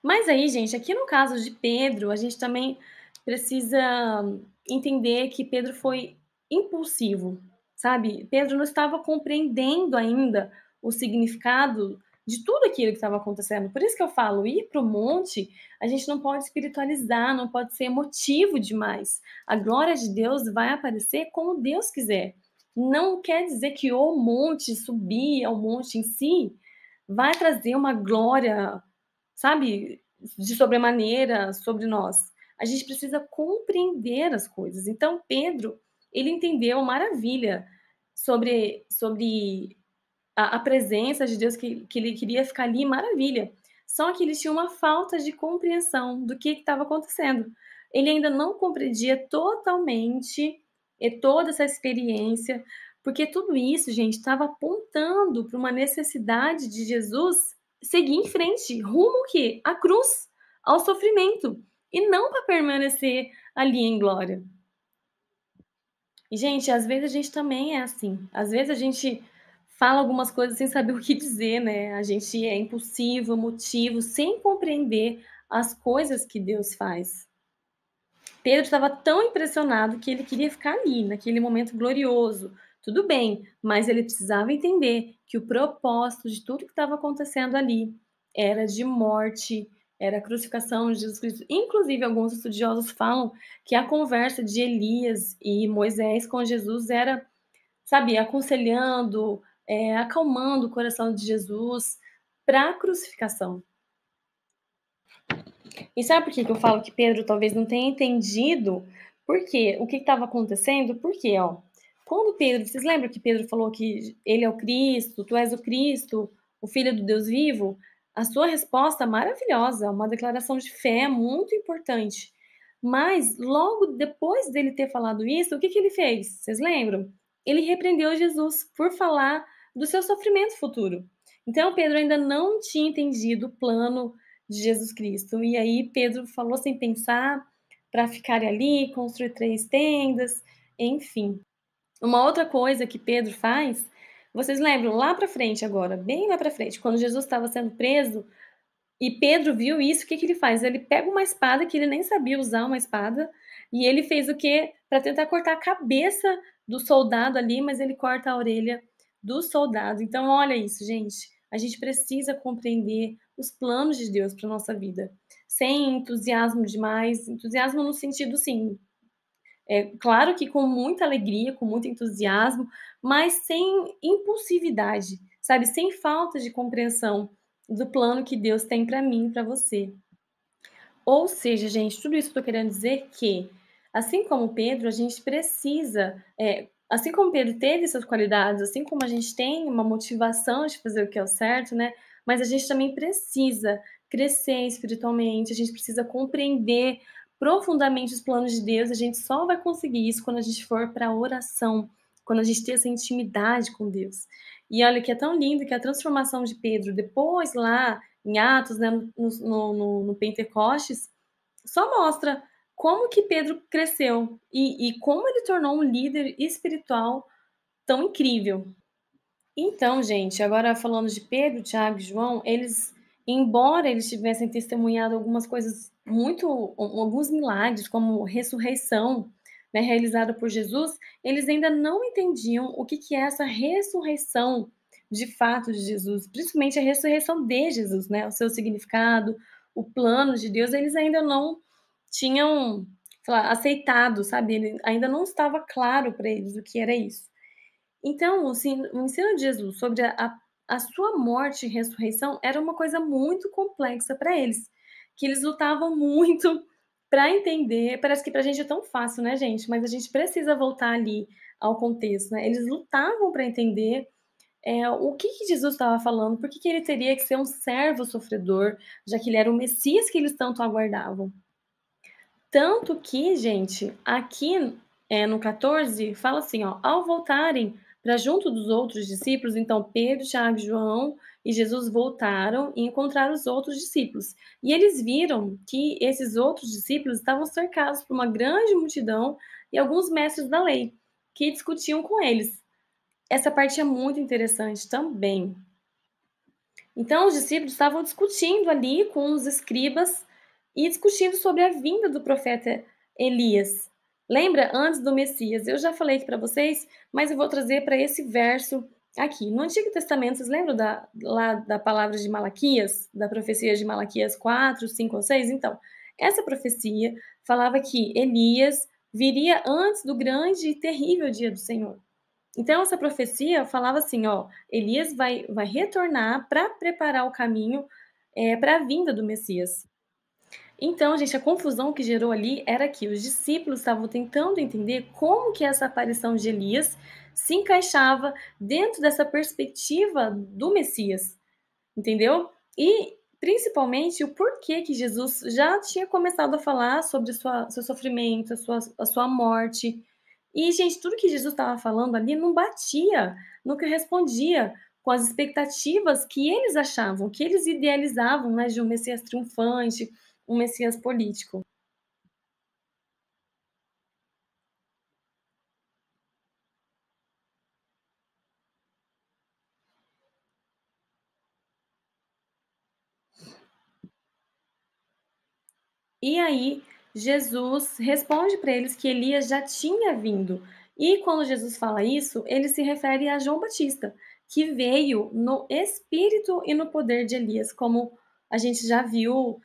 Mas aí, gente, aqui no caso de Pedro, a gente também precisa entender que Pedro foi impulsivo, sabe? Pedro não estava compreendendo ainda o significado de tudo aquilo que estava acontecendo. Por isso que eu falo, ir para o monte, a gente não pode espiritualizar, não pode ser emotivo demais. A glória de Deus vai aparecer como Deus quiser. Não quer dizer que o monte, subir ao monte em si, vai trazer uma glória, sabe, de sobremaneira sobre nós. A gente precisa compreender as coisas. Então, Pedro, ele entendeu maravilha sobre a presença de Deus, que ele queria ficar ali, maravilha. Só que ele tinha uma falta de compreensão do que estava acontecendo. Ele ainda não compreendia totalmente toda essa experiência, porque tudo isso, gente, estava apontando para uma necessidade de Jesus seguir em frente, rumo ao quê? À cruz, ao sofrimento, e não para permanecer ali em glória. E, gente, às vezes a gente também é assim. Às vezes a gente fala algumas coisas sem saber o que dizer, né? A gente é impulsivo, emotivo, sem compreender as coisas que Deus faz. Pedro estava tão impressionado que ele queria ficar ali, naquele momento glorioso. Tudo bem, mas ele precisava entender que o propósito de tudo que estava acontecendo ali era de morte, era a crucificação de Jesus Cristo. Inclusive, alguns estudiosos falam que a conversa de Elias e Moisés com Jesus era, sabe, aconselhando, acalmando o coração de Jesus para a crucificação. E sabe por que eu falo que Pedro talvez não tenha entendido? Porque o que estava acontecendo? Porque, ó, quando Pedro, vocês lembram que Pedro falou que ele é o Cristo, tu és o Cristo, o Filho do Deus vivo? A sua resposta maravilhosa, uma declaração de fé muito importante. Mas logo depois dele ter falado isso, o que ele fez? Vocês lembram? Ele repreendeu Jesus por falar do seu sofrimento futuro. Então Pedro ainda não tinha entendido o plano de Jesus Cristo. E aí Pedro falou sem pensar para ficar ali, construir 3 tendas, enfim. Uma outra coisa que Pedro faz, vocês lembram lá para frente agora, bem lá para frente, quando Jesus estava sendo preso e Pedro viu isso, o que ele faz? Ele pega uma espada que ele nem sabia usar uma espada e ele fez o quê? Para tentar cortar a cabeça do soldado ali, mas ele corta a orelha do soldado. Então, olha isso, gente. A gente precisa compreender os planos de Deus para nossa vida, sem entusiasmo demais, entusiasmo no sentido, sim, claro que com muita alegria, com muito entusiasmo, mas sem impulsividade, sabe? Sem falta de compreensão do plano que Deus tem para mim e para você. Ou seja, gente, tudo isso que eu tô querendo dizer que, assim como Pedro, a gente precisa, assim como Pedro teve essas qualidades, assim como a gente tem uma motivação de fazer o que é o certo, né? Mas a gente também precisa crescer espiritualmente, a gente precisa compreender profundamente os planos de Deus. A gente só vai conseguir isso quando a gente for para a oração, quando a gente ter essa intimidade com Deus. E olha que é tão lindo que a transformação de Pedro, depois lá em Atos, né, no Pentecostes, só mostra como que Pedro cresceu e como ele tornou um líder espiritual tão incrível. Então, gente, agora falando de Pedro, Tiago e João, eles, embora eles tivessem testemunhado algumas coisas muito, alguns milagres, como ressurreição, né, realizada por Jesus, eles ainda não entendiam o que é essa ressurreição de fato de Jesus, principalmente a ressurreição de Jesus, né, o seu significado, o plano de Deus, eles ainda não tinham, sei lá, aceitado, sabe, ele ainda não estava claro para eles o que era isso. Então, o ensino de Jesus sobre a sua morte e ressurreição era uma coisa muito complexa para eles, que eles lutavam muito para entender. Parece que para a gente é tão fácil, né, gente, mas a gente precisa voltar ali ao contexto, né. Eles lutavam para entender, o que Jesus estava falando, por que que ele teria que ser um servo sofredor, já que ele era o Messias que eles tanto aguardavam. Tanto que, gente, aqui, no 14, fala assim, ó: "Ao voltarem para junto dos outros discípulos, então Pedro, Tiago e João e Jesus voltaram e encontraram os outros discípulos. E eles viram que esses outros discípulos estavam cercados por uma grande multidão e alguns mestres da lei, que discutiam com eles." Essa parte é muito interessante também. Então, os discípulos estavam discutindo ali com os escribas e discutindo sobre a vinda do profeta Elias. Lembra? Antes do Messias. Eu já falei aqui para vocês, mas eu vou trazer para esse verso aqui. No Antigo Testamento, vocês lembram lá da palavra de Malaquias, da profecia de Malaquias 4, 5 ou 6? Então, essa profecia falava que Elias viria antes do grande e terrível dia do Senhor. Então essa profecia falava assim, ó, Elias vai retornar para preparar o caminho, para a vinda do Messias. Então, gente, a confusão que gerou ali era que os discípulos estavam tentando entender como que essa aparição de Elias se encaixava dentro dessa perspectiva do Messias, entendeu? E principalmente o porquê que Jesus já tinha começado a falar sobre seu sofrimento, a sua morte. E, gente, tudo que Jesus estava falando ali não batia, nunca respondia com as expectativas que eles achavam, que eles idealizavam, né, de um Messias triunfante, um Messias político. E aí, Jesus responde para eles que Elias já tinha vindo. E quando Jesus fala isso, ele se refere a João Batista, que veio no espírito e no poder de Elias, como a gente já viu,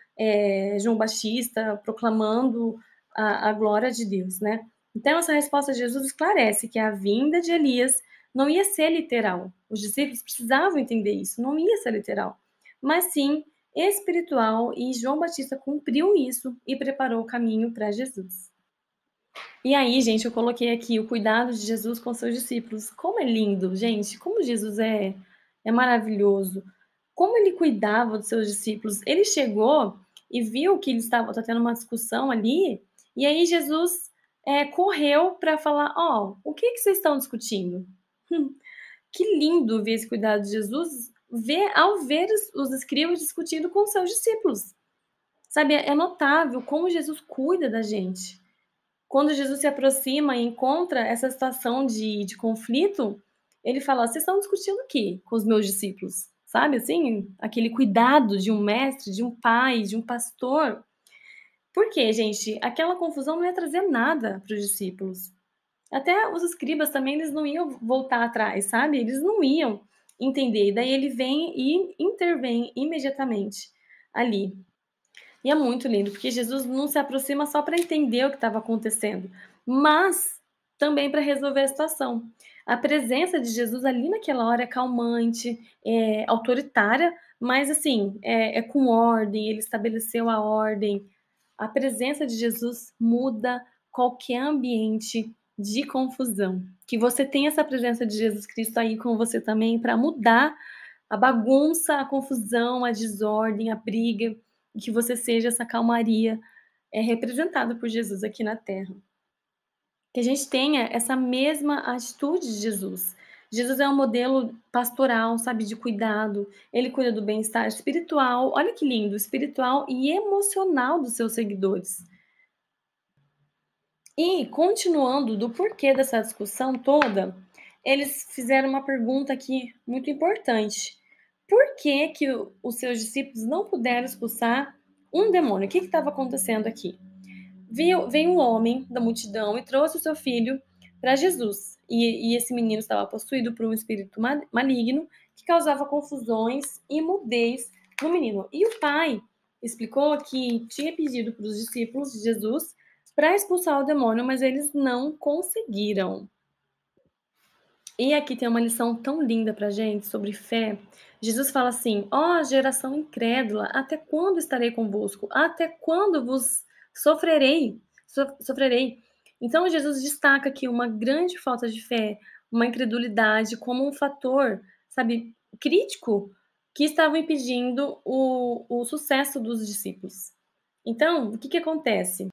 João Batista proclamando a glória de Deus, né. Então essa resposta de Jesus esclarece que a vinda de Elias não ia ser literal. Os discípulos precisavam entender isso, não ia ser literal, mas sim espiritual, e João Batista cumpriu isso e preparou o caminho para Jesus. E aí, gente, eu coloquei aqui o cuidado de Jesus com seus discípulos. Como é lindo, gente, como Jesus é maravilhoso. Como ele cuidava dos seus discípulos. Ele chegou e viu que eles estavam tá tendo uma discussão ali, e aí Jesus, correu para falar: "Ó, o que que vocês estão discutindo?" Que lindo ver esse cuidado de Jesus, ao ver os escribas discutindo com seus discípulos. Sabe, é notável como Jesus cuida da gente. Quando Jesus se aproxima e encontra essa situação de conflito, ele fala: "Vocês estão discutindo o quê com os meus discípulos?", sabe, assim, aquele cuidado de um mestre, de um pai, de um pastor. Por quê, gente? Aquela confusão não ia trazer nada para os discípulos. Até os escribas também, eles não iam voltar atrás, sabe, eles não iam entender. E daí ele vem e intervém imediatamente ali. E é muito lindo, porque Jesus não se aproxima só para entender o que estava acontecendo, mas também para resolver a situação. A presença de Jesus ali naquela hora é calmante, é autoritária, mas assim, é com ordem, ele estabeleceu a ordem. A presença de Jesus muda qualquer ambiente de confusão. Que você tenha essa presença de Jesus Cristo aí com você também para mudar a bagunça, a confusão, a desordem, a briga, e que você seja essa calmaria, representada por Jesus aqui na terra. Que a gente tenha essa mesma atitude de Jesus. Jesus é um modelo pastoral, sabe, de cuidado, ele cuida do bem-estar espiritual, olha que lindo, espiritual e emocional dos seus seguidores. E continuando do porquê dessa discussão toda, eles fizeram uma pergunta aqui muito importante. Por que que os seus discípulos não puderam expulsar um demônio? O que estava acontecendo aqui? Veio um homem da multidão e trouxe o seu filho para Jesus. E esse menino estava possuído por um espírito maligno que causava confusões e mudez no menino. E o pai explicou que tinha pedido para os discípulos de Jesus para expulsar o demônio, mas eles não conseguiram. E aqui tem uma lição tão linda pra gente sobre fé. Jesus fala assim: ó, geração incrédula, até quando estarei convosco? Até quando vos sofrerei? Sofrerei. Então, Jesus destaca aqui uma grande falta de fé, uma incredulidade como um fator, sabe, crítico que estava impedindo o sucesso dos discípulos. Então, o que que acontece?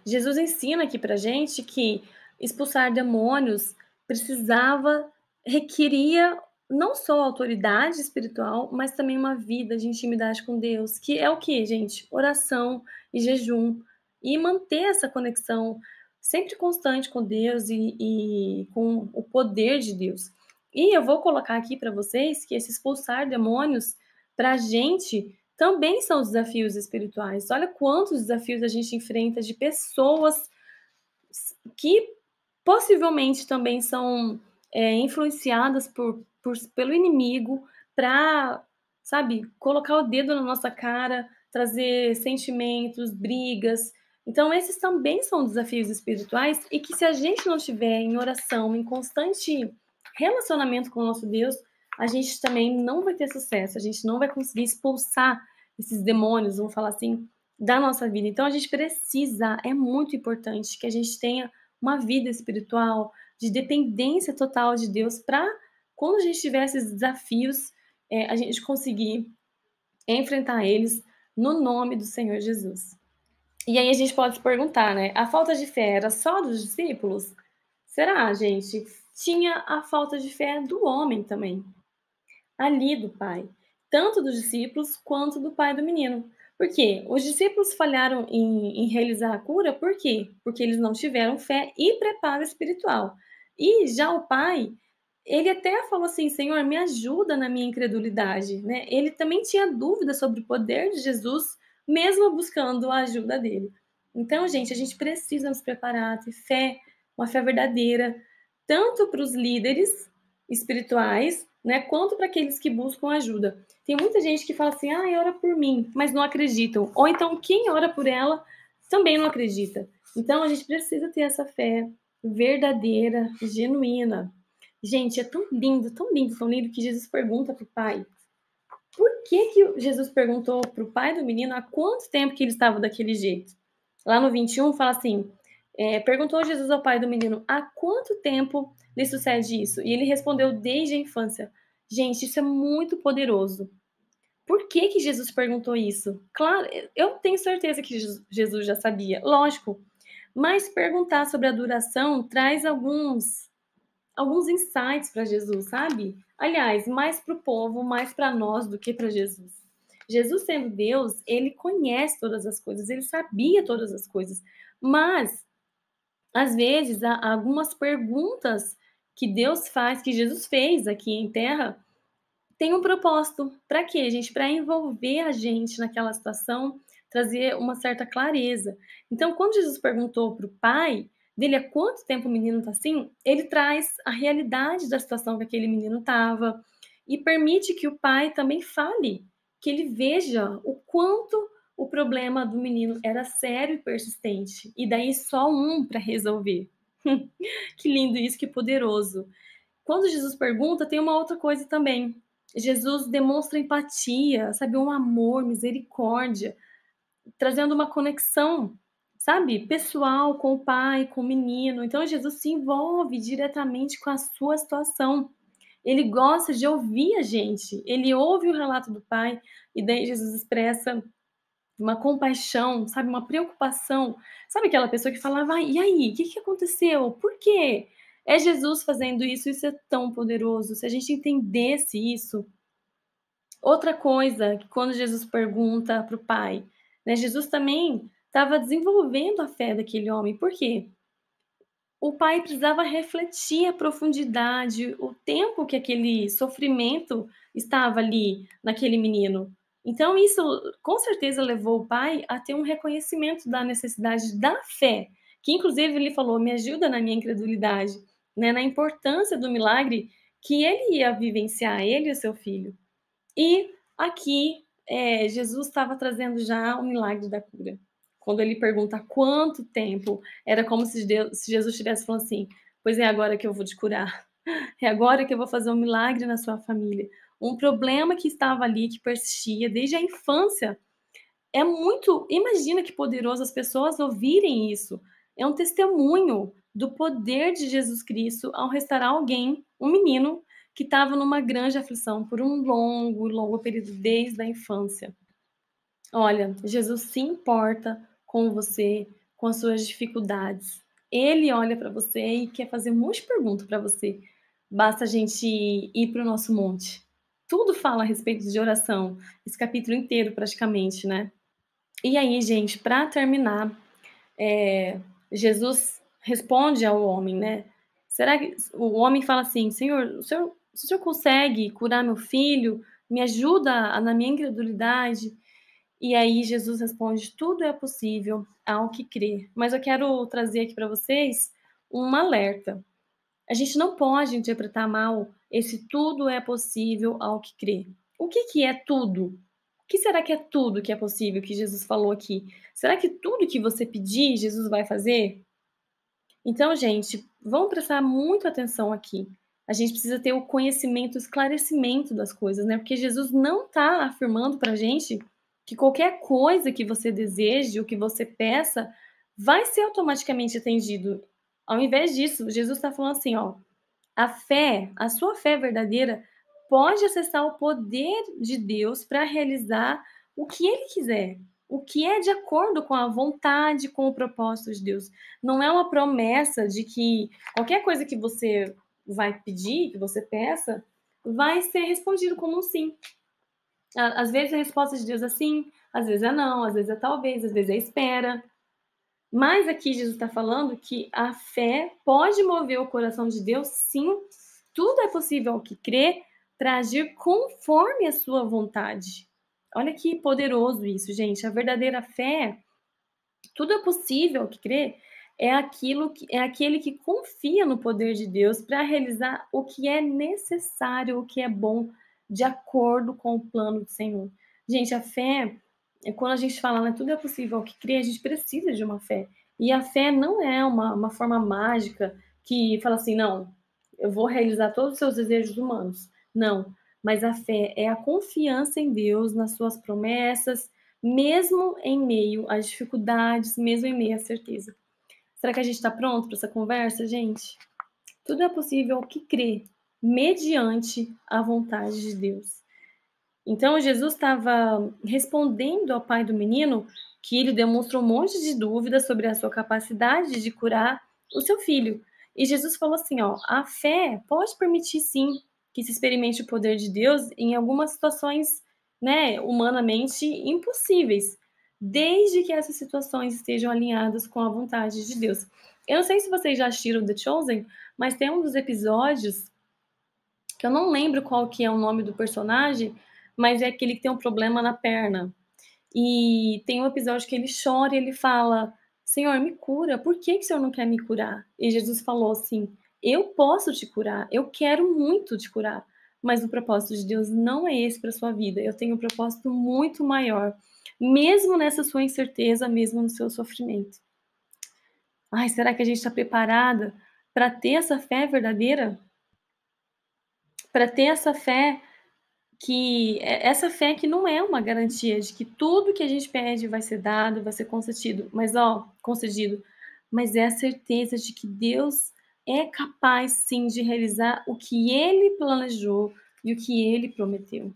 Jesus ensina aqui pra gente que expulsar demônios precisava requeria não só autoridade espiritual, mas também uma vida de intimidade com Deus, que é o que, gente? Oração e jejum. E manter essa conexão sempre constante com Deus e com o poder de Deus. E eu vou colocar aqui para vocês que esse expulsar demônios, para a gente, também são desafios espirituais. Olha quantos desafios a gente enfrenta de pessoas que possivelmente também são influenciadas pelo inimigo para, sabe, colocar o dedo na nossa cara, trazer sentimentos, brigas. Então, esses também são desafios espirituais e que, se a gente não estiver em oração, em constante relacionamento com o nosso Deus, a gente também não vai ter sucesso, a gente não vai conseguir expulsar esses demônios, vamos falar assim, da nossa vida. Então, a gente precisa, é muito importante que a gente tenha uma vida espiritual, de dependência total de Deus, para quando a gente tiver esses desafios, a gente conseguir enfrentar eles no nome do Senhor Jesus. E aí a gente pode se perguntar, né? A falta de fé era só dos discípulos? Será, gente? Tinha a falta de fé do homem também, ali do pai, tanto dos discípulos quanto do pai do menino. Por quê? Os discípulos falharam em realizar a cura, por quê? Porque eles não tiveram fé e preparo espiritual. E já o pai, ele até falou assim: Senhor, me ajuda na minha incredulidade. Né? Ele também tinha dúvida sobre o poder de Jesus, mesmo buscando a ajuda dele. Então, gente, a gente precisa nos preparar, ter fé, uma fé verdadeira, tanto para os líderes espirituais, né, quanto para aqueles que buscam ajuda. Tem muita gente que fala assim: ah, ora por mim, mas não acreditam. Ou então quem ora por ela também não acredita. Então a gente precisa ter essa fé verdadeira, genuína. Gente, é tão lindo, tão lindo, tão lindo que Jesus pergunta para o pai. Por que Jesus perguntou para o pai do menino há quanto tempo que ele estava daquele jeito? Lá no 21 fala assim: perguntou Jesus ao pai do menino: há quanto tempo lhe sucede isso? E ele respondeu: desde a infância. Gente, isso é muito poderoso. Por que Jesus perguntou isso? Claro, eu tenho certeza que Jesus já sabia, lógico. Mas perguntar sobre a duração traz alguns insights para Jesus, sabe? Aliás, mais para o povo, mais para nós do que para Jesus. Jesus, sendo Deus, ele conhece todas as coisas, ele sabia todas as coisas. Mas às vezes, há algumas perguntas que Deus faz, que Jesus fez aqui em terra, tem um propósito. Para quê, gente? Para envolver a gente naquela situação, trazer uma certa clareza. Então, quando Jesus perguntou para o pai dele há quanto tempo o menino está assim, ele traz a realidade da situação que aquele menino estava e permite que o pai também fale, que ele veja o quanto o problema do menino era sério e persistente, e daí só um para resolver. Que lindo isso, que poderoso. Quando Jesus pergunta, tem uma outra coisa também. Jesus demonstra empatia, sabe, um amor, misericórdia, trazendo uma conexão, sabe, pessoal com o pai, com o menino. Então Jesus se envolve diretamente com a sua situação. Ele gosta de ouvir a gente. Ele ouve o relato do pai e daí Jesus expressa uma compaixão, sabe, uma preocupação. Sabe aquela pessoa que falava: "E aí, o que que aconteceu? Por quê?". É Jesus fazendo isso, isso é tão poderoso. Se a gente entendesse isso. Outra coisa, que quando Jesus pergunta para o pai, né, Jesus também estava desenvolvendo a fé daquele homem. Por quê? O pai precisava refletir a profundidade, o tempo que aquele sofrimento estava ali naquele menino. Então isso com certeza levou o pai a ter um reconhecimento da necessidade da fé, que inclusive ele falou: "Me ajuda na minha incredulidade", né, na importância do milagre que ele ia vivenciar, ele e o seu filho. E aqui, Jesus estava trazendo já o milagre da cura. Quando ele pergunta há quanto tempo, era como se Jesus estivesse falando assim: "Pois é agora que eu vou te curar, é agora que eu vou fazer um milagre na sua família". Um problema que estava ali, que persistia desde a infância, é muito, imagina que poderoso as pessoas ouvirem isso. É um testemunho do poder de Jesus Cristo ao restaurar alguém, um menino, que estava numa grande aflição por um longo, longo período desde a infância. Olha, Jesus se importa com você, com as suas dificuldades. Ele olha para você e quer fazer um monte de pergunta para você. Basta a gente ir para o nosso monte. Tudo fala a respeito de oração, esse capítulo inteiro praticamente, né? E aí, gente, para terminar, Jesus responde ao homem, né? Será que o homem fala assim: Senhor, o senhor consegue curar meu filho? Me ajuda na minha incredulidade? E aí Jesus responde: tudo é possível ao que crê. Mas eu quero trazer aqui para vocês um alerta. A gente não pode interpretar mal esse tudo é possível ao que crê. O que que é tudo? O que será que é tudo que é possível que Jesus falou aqui? Será que tudo que você pedir, Jesus vai fazer? Então, gente, vamos prestar muito atenção aqui. A gente precisa ter o conhecimento, o esclarecimento das coisas, né? Porque Jesus não está afirmando para a gente que qualquer coisa que você deseje ou que você peça vai ser automaticamente atendido. Ao invés disso, Jesus está falando assim, ó, a fé, a sua fé verdadeira, pode acessar o poder de Deus para realizar o que Ele quiser, o que é de acordo com a vontade, com o propósito de Deus. Não é uma promessa de que qualquer coisa que você vai pedir, que você peça, vai ser respondido como um sim. Às vezes a resposta de Deus é sim, às vezes é não, às vezes é talvez, às vezes é espera. Mas aqui Jesus está falando que a fé pode mover o coração de Deus, sim. Tudo é possível ao que crê para agir conforme a sua vontade. Olha que poderoso isso, gente. A verdadeira fé, tudo é possível ao que crê, é aquele que confia no poder de Deus para realizar o que é necessário, o que é bom, de acordo com o plano do Senhor. Gente, a fé, quando a gente fala, né, tudo é possível ao que crê, a gente precisa de uma fé. E a fé não é uma forma mágica que fala assim, não, eu vou realizar todos os seus desejos humanos. Não, mas a fé é a confiança em Deus, nas suas promessas, mesmo em meio às dificuldades, mesmo em meio à certeza. Será que a gente está pronto para essa conversa, gente? Tudo é possível ao que crê, mediante a vontade de Deus. Então, Jesus estava respondendo ao pai do menino que ele demonstrou um monte de dúvidas sobre a sua capacidade de curar o seu filho. E Jesus falou assim, ó, a fé pode permitir sim que se experimente o poder de Deus em algumas situações, né, humanamente impossíveis, desde que essas situações estejam alinhadas com a vontade de Deus. Eu não sei se vocês já assistiram The Chosen, mas tem um dos episódios que eu não lembro qual que é o nome do personagem, mas é aquele que tem um problema na perna. E tem um episódio que ele chora e ele fala: Senhor, me cura, por que que o Senhor não quer me curar? E Jesus falou assim: Eu posso te curar, eu quero muito te curar, mas o propósito de Deus não é esse para sua vida. Eu tenho um propósito muito maior, mesmo nessa sua incerteza, mesmo no seu sofrimento. Ai, será que a gente está preparada para ter essa fé verdadeira? Para ter essa fé que não é uma garantia de que tudo que a gente pede vai ser dado, vai ser concedido, mas é a certeza de que Deus é capaz sim de realizar o que ele planejou e o que ele prometeu.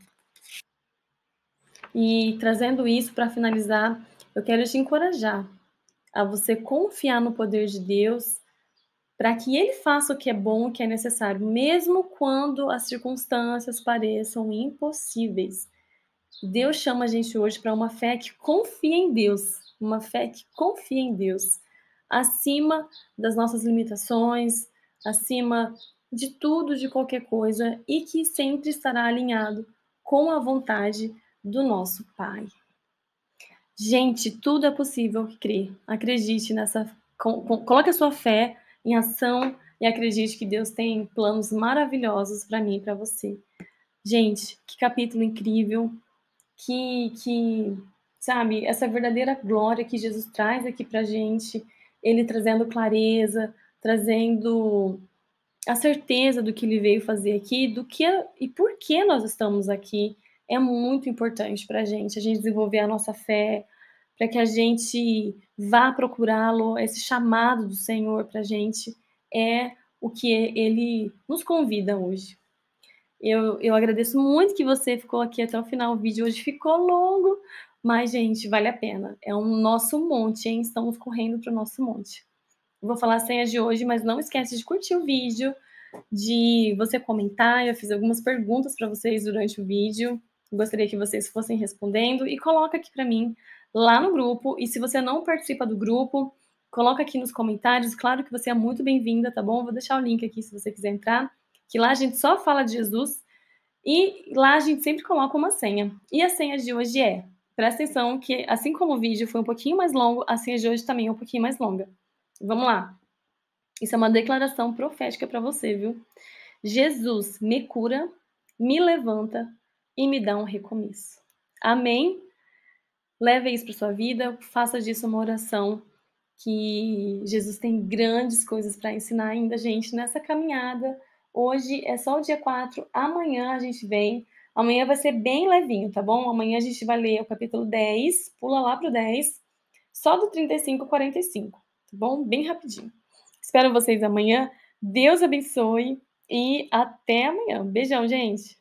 E trazendo isso para finalizar, eu quero te encorajar a você confiar no poder de Deus para que ele faça o que é bom, o que é necessário, mesmo quando as circunstâncias pareçam impossíveis. Deus chama a gente hoje para uma fé que confia em Deus, uma fé que confia em Deus, acima das nossas limitações, acima de tudo, de qualquer coisa, e que sempre estará alinhado com a vontade do nosso Pai. Gente, tudo é possível crer. Acredite nessa. Coloque a sua fé em ação e acredite que Deus tem planos maravilhosos para mim e para você. Gente, que capítulo incrível, que, sabe, essa verdadeira glória que Jesus traz aqui pra gente, ele trazendo clareza, trazendo a certeza do que ele veio fazer aqui, do que e por que nós estamos aqui, é muito importante pra gente, a gente desenvolver a nossa fé, para que a gente vá procurá-lo, esse chamado do Senhor pra gente, é o que ele nos convida hoje. Eu agradeço muito que você ficou aqui até o final. O vídeo hoje ficou longo, mas, gente, vale a pena. É um nosso monte, hein? Estamos correndo para o nosso monte. Eu vou falar as senhas de hoje, mas não esquece de curtir o vídeo, de você comentar. Eu fiz algumas perguntas para vocês durante o vídeo. Gostaria que vocês fossem respondendo e coloca aqui para mim lá no grupo. E se você não participa do grupo, coloca aqui nos comentários. Claro que você é muito bem-vinda, tá bom? Vou deixar o link aqui se você quiser entrar. Que lá a gente só fala de Jesus e lá a gente sempre coloca uma senha. E a senha de hoje é, presta atenção que assim como o vídeo foi um pouquinho mais longo, a senha de hoje também é um pouquinho mais longa. Vamos lá. Isso é uma declaração profética para você, viu? Jesus me cura, me levanta e me dá um recomeço. Amém? Leve isso para sua vida, faça disso uma oração que Jesus tem grandes coisas para ensinar ainda, gente, nessa caminhada. Hoje é só o dia 4, amanhã a gente vem. Amanhã vai ser bem levinho, tá bom? Amanhã a gente vai ler o capítulo 10, pula lá pro 10, só do 35 ao 45, tá bom? Bem rapidinho. Espero vocês amanhã. Deus abençoe e até amanhã. Beijão, gente!